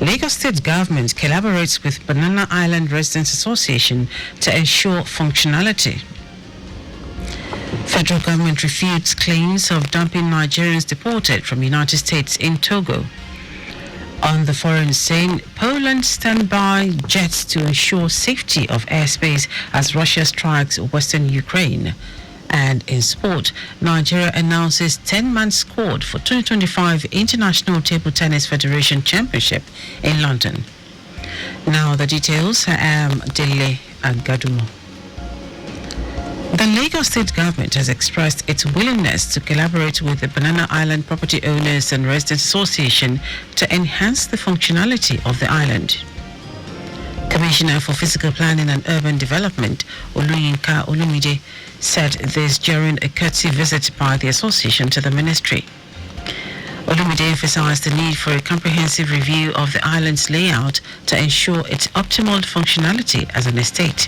Lagos State Government collaborates with Banana Island Residents Association to ensure functionality. Federal government refutes claims of dumping Nigerians deported from United States in Togo. On the foreign scene, Poland stand by jets to ensure safety of airspace as Russia strikes western Ukraine. And in sport, Nigeria announces 10-man squad for 2025 International Table Tennis Federation Championship in London. Now the details. I am Dele Agadumo. The Lagos State Government has expressed its willingness to collaborate with the Banana Island Property Owners and Residents Association to enhance the functionality of the island. Commissioner for Physical Planning and Urban Development, Oluyinka Olumide, said this during a courtesy visit by the association to the ministry. Olumide emphasized the need for a comprehensive review of the island's layout to ensure its optimal functionality as an estate.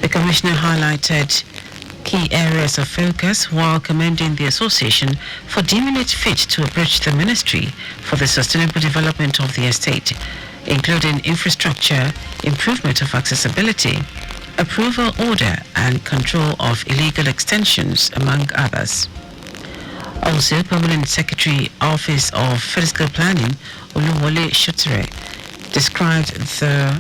The Commissioner highlighted key areas of focus while commending the association for deeming it fit to approach the ministry for the sustainable development of the estate, including infrastructure, improvement of accessibility, approval order and control of illegal extensions, among others. Also, Permanent Secretary, Office of Physical Planning, Oluwole Shotere, described the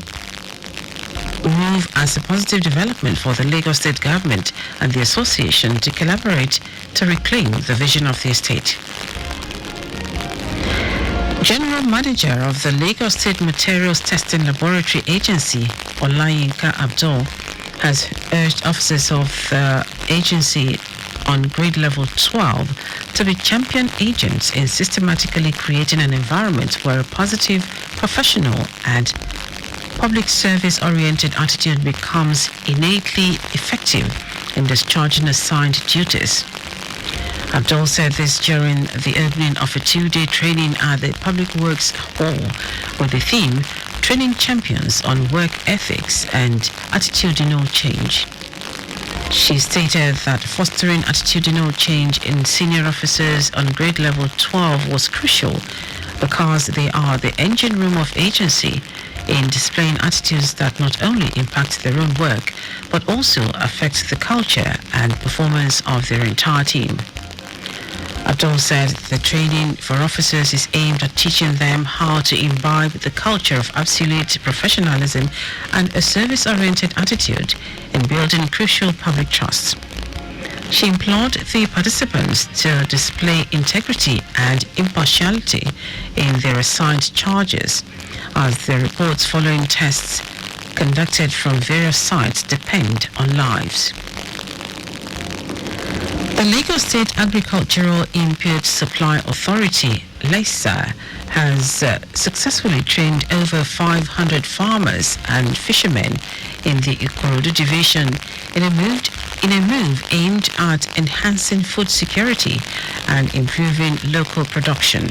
move as a positive development for the Lagos State Government and the association to collaborate to reclaim the vision of the estate. General Manager of the Lagos State Materials Testing Laboratory Agency, Olayinka Abdul, has urged officers of the agency on grade level 12 to be champion agents in systematically creating an environment where a positive, professional and public service-oriented attitude becomes innately effective in discharging assigned duties. Abdul said this during the opening of a two-day training at the Public Works Hall with the theme Training Champions on Work Ethics and Attitudinal Change. She stated that fostering attitudinal change in senior officers on grade level 12 was crucial because they are the engine room of agency in displaying attitudes that not only impact their own work but also affect the culture and performance of their entire team. Abdul said the training for officers is aimed at teaching them how to imbibe the culture of absolute professionalism and a service-oriented attitude in building crucial public trust. She implored the participants to display integrity and impartiality in their assigned charges, as the reports following tests conducted from various sites depend on lives. The Lagos State Agricultural Input Supply Authority, LASA, has successfully trained over 500 farmers and fishermen in the Ikorodu division in a move aimed at enhancing food security and improving local production.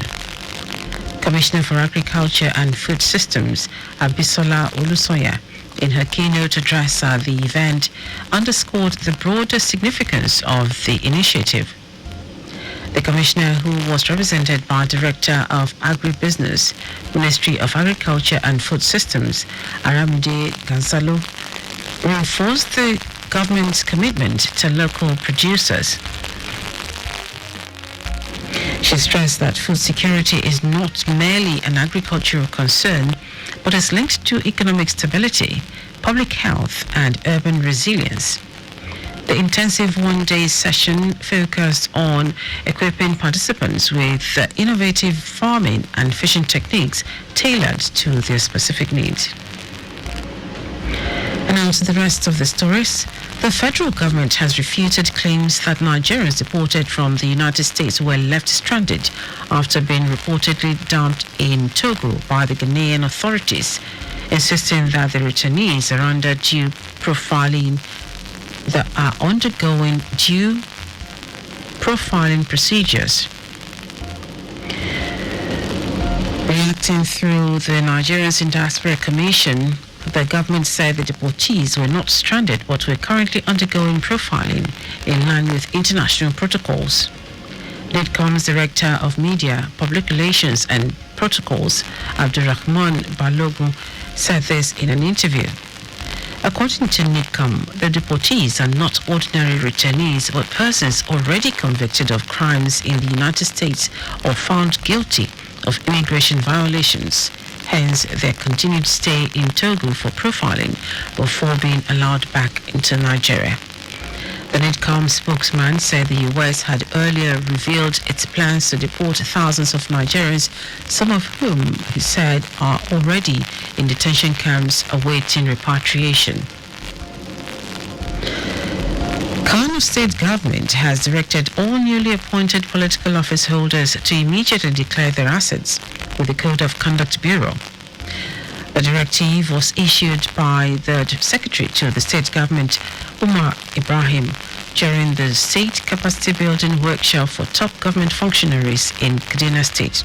Commissioner for Agriculture and Food Systems, Abisola Olusoya, in her keynote address at the event, underscored the broader significance of the initiative. The Commissioner, who was represented by Director of Agribusiness, Ministry of Agriculture and Food Systems, Aramide Gonzalo, reinforced the government's commitment to local producers. She stressed that food security is not merely an agricultural concern, but is linked to economic stability, public health, and urban resilience. The intensive one-day session focused on equipping participants with innovative farming and fishing techniques tailored to their specific needs. And now to the rest of the stories. The federal government has refuted claims that Nigerians deported from the United States were left stranded after being reportedly dumped in Togo by the Ghanaian authorities, insisting that the returnees are undergoing due profiling procedures. Reacting through the Nigerians in Diaspora Commission, the government said the deportees were not stranded but were currently undergoing profiling in line with international protocols. NIDCOM's Director of Media, Public Relations and Protocols, Abdurrahman Balogun, said this in an interview. According to NIDCOM, the deportees are not ordinary returnees but persons already convicted of crimes in the United States or found guilty of immigration violations. Hence, their continued stay in Togo for profiling before being allowed back into Nigeria. The NIDCOM spokesman said the U.S. had earlier revealed its plans to deport thousands of Nigerians, some of whom, he said, are already in detention camps awaiting repatriation. Kano State government has directed all newly appointed political office holders to immediately declare their assets with the Code of Conduct Bureau. The directive was issued by the Secretary to the state government, Umar Ibrahim, during the State Capacity Building Workshop for top government functionaries in Kaduna State.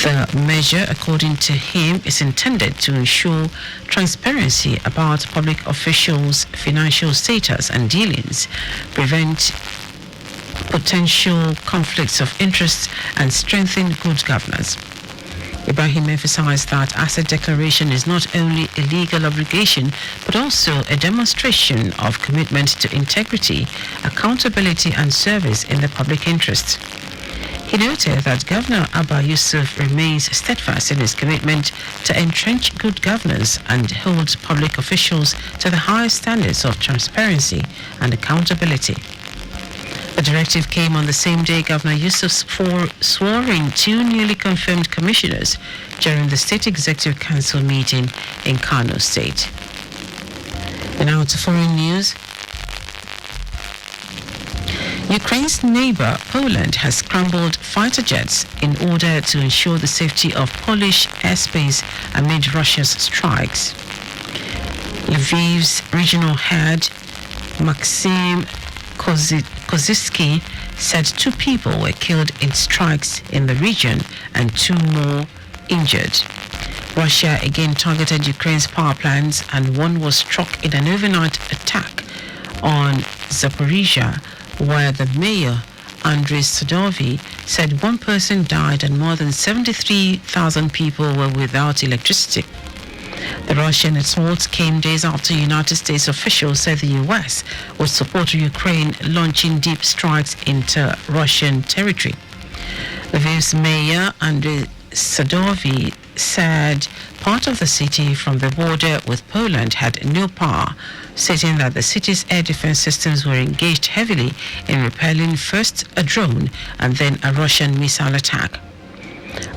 The measure, according to him, is intended to ensure transparency about public officials' financial status and dealings, prevent potential conflicts of interest, and strengthen good governance. Ibrahim emphasized that asset declaration is not only a legal obligation, but also a demonstration of commitment to integrity, accountability, and service in the public interest. He noted that Governor Abba Yusuf remains steadfast in his commitment to entrench good governance and hold public officials to the highest standards of transparency and accountability. The directive came on the same day Governor Yusuf swore in two newly confirmed commissioners during the State Executive Council meeting in Kano State. And now to foreign news. Ukraine's neighbor, Poland, has scrambled fighter jets in order to ensure the safety of Polish airspace amid Russia's strikes. Lviv's regional head, Maxim Koziski, said 2 people were killed in strikes in the region and 2 more injured. Russia again targeted Ukraine's power plants, and one was struck in an overnight attack on Zaporizhia, where the mayor, Andriy Sadovy, said 1 person died and more than 73,000 people were without electricity. The Russian assault came days after United States officials said the U.S. would support Ukraine launching deep strikes into Russian territory. Lviv's mayor, Andriy Sadovy, said part of the city from the border with Poland had no power, stating that the city's air defense systems were engaged heavily in repelling first a drone and then a Russian missile attack.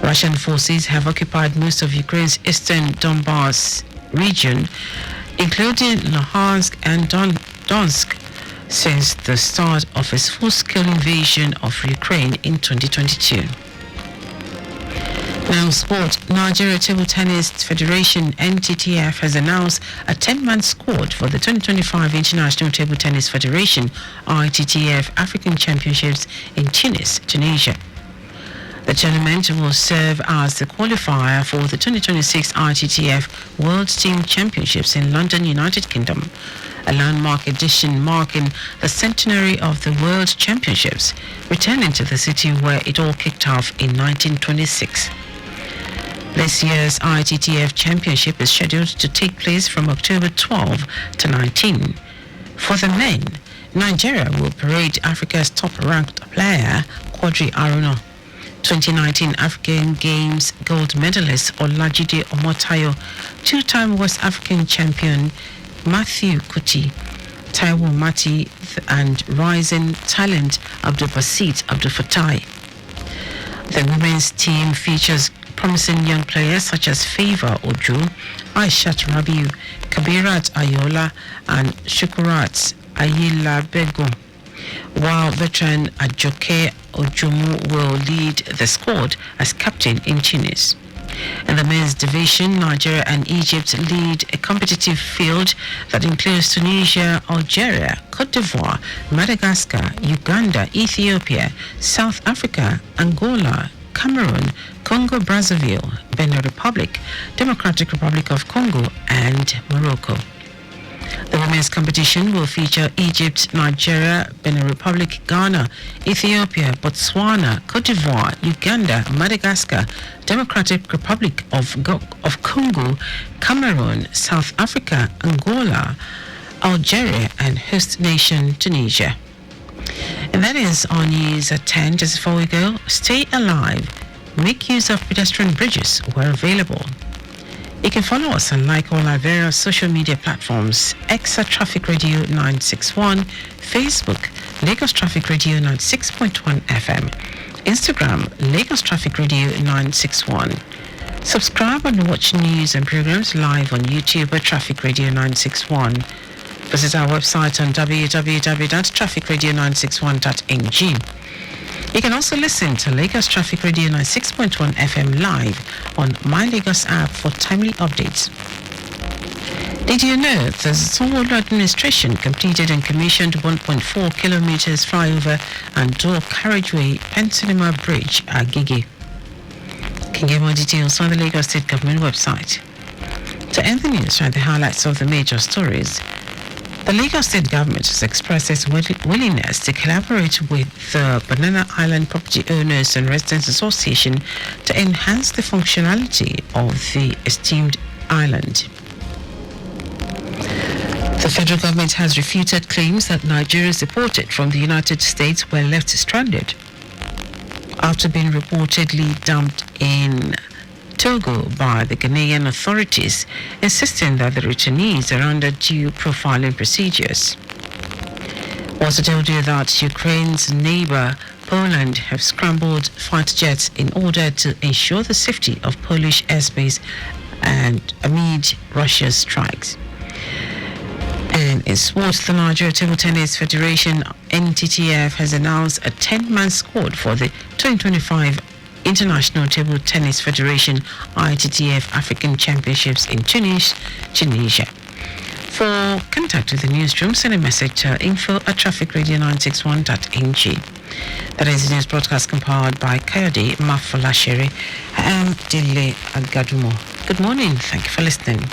Russian forces have occupied most of Ukraine's eastern Donbas region, including Luhansk and Donetsk, since the start of its full-scale invasion of Ukraine in 2022. Now, sport. Nigeria Table Tennis Federation (NTTF) has announced a 10-man squad for the 2025 International Table Tennis Federation (ITTF) African Championships in Tunis, Tunisia. The tournament will serve as the qualifier for the 2026 ITTF World Team Championships in London, United Kingdom, a landmark edition marking the centenary of the World Championships, returning to the city where it all kicked off in 1926. This year's ITTF Championship is scheduled to take place from October 12 to 19. For the men, Nigeria will parade Africa's top-ranked player, Quadri Aruno. 2019 African Games gold medalist Olajide Omotayo, 2-time West African champion Matthew Kuti, Taiwo Mati, and rising talent Abdulbasit Abdulfatai. The women's team features promising young players such as Favor Ojo, Aishat Rabiu, Kabirat Ayola, and Shukurat Ayila Bego, while veteran Ajoke Ojomu will lead the squad as captain in Tunis. In the men's division, Nigeria and Egypt lead a competitive field that includes Tunisia, Algeria, Cote d'Ivoire, Madagascar, Uganda, Ethiopia, South Africa, Angola, Cameroon, Congo-Brazzaville, Benin Republic, Democratic Republic of Congo, and Morocco. The women's competition will feature Egypt, Nigeria, Benin Republic, Ghana, Ethiopia, Botswana, Cote d'Ivoire, Uganda, Madagascar, Democratic Republic of Congo, Cameroon, South Africa, Angola, Algeria, and host nation Tunisia. And that is our news at 10. Just before we go, stay alive. Make use of pedestrian bridges where available. You can follow us and like all our various social media platforms: X at Traffic Radio 961, Facebook, Lagos Traffic Radio 96.1 FM, Instagram, Lagos Traffic Radio 961. Subscribe and watch news and programs live on YouTube at Traffic Radio 961. Visit our website on www.trafficradio961.ng. You can also listen to Lagos Traffic Radio 96.1 FM live on My Lagos app for timely updates. Did you know the Sanwo-Olu administration completed and commissioned 1.4 kilometers flyover and dual carriageway Pensinema Bridge at Agege? You can get more details on the Lagos State Government website. To end the news, are the highlights of the major stories. The Lagos State Government has expressed its willingness to collaborate with the Banana Island Property Owners and Residents Association to enhance the functionality of the esteemed island. The federal government has refuted claims that Nigerians deported from the United States were left stranded after being reportedly dumped in Togo by the Ghanaian authorities, insisting that the returnees are under due profiling procedures. We also told you that Ukraine's neighbor Poland have scrambled fighter jets in order to ensure the safety of Polish airspace and amid Russia's strikes. And in sports, the Nigeria Table Tennis Federation (NTTF) has announced a 10-man squad for the 2025 International Table Tennis Federation (ITTF) African Championships in Tunis, Tunisia. For contact with the newsroom, send a message to info@trafficradio961.ng. That is the news broadcast compiled by Kayode Mafolashere and Dele Agadumo. Good morning. Thank you for listening.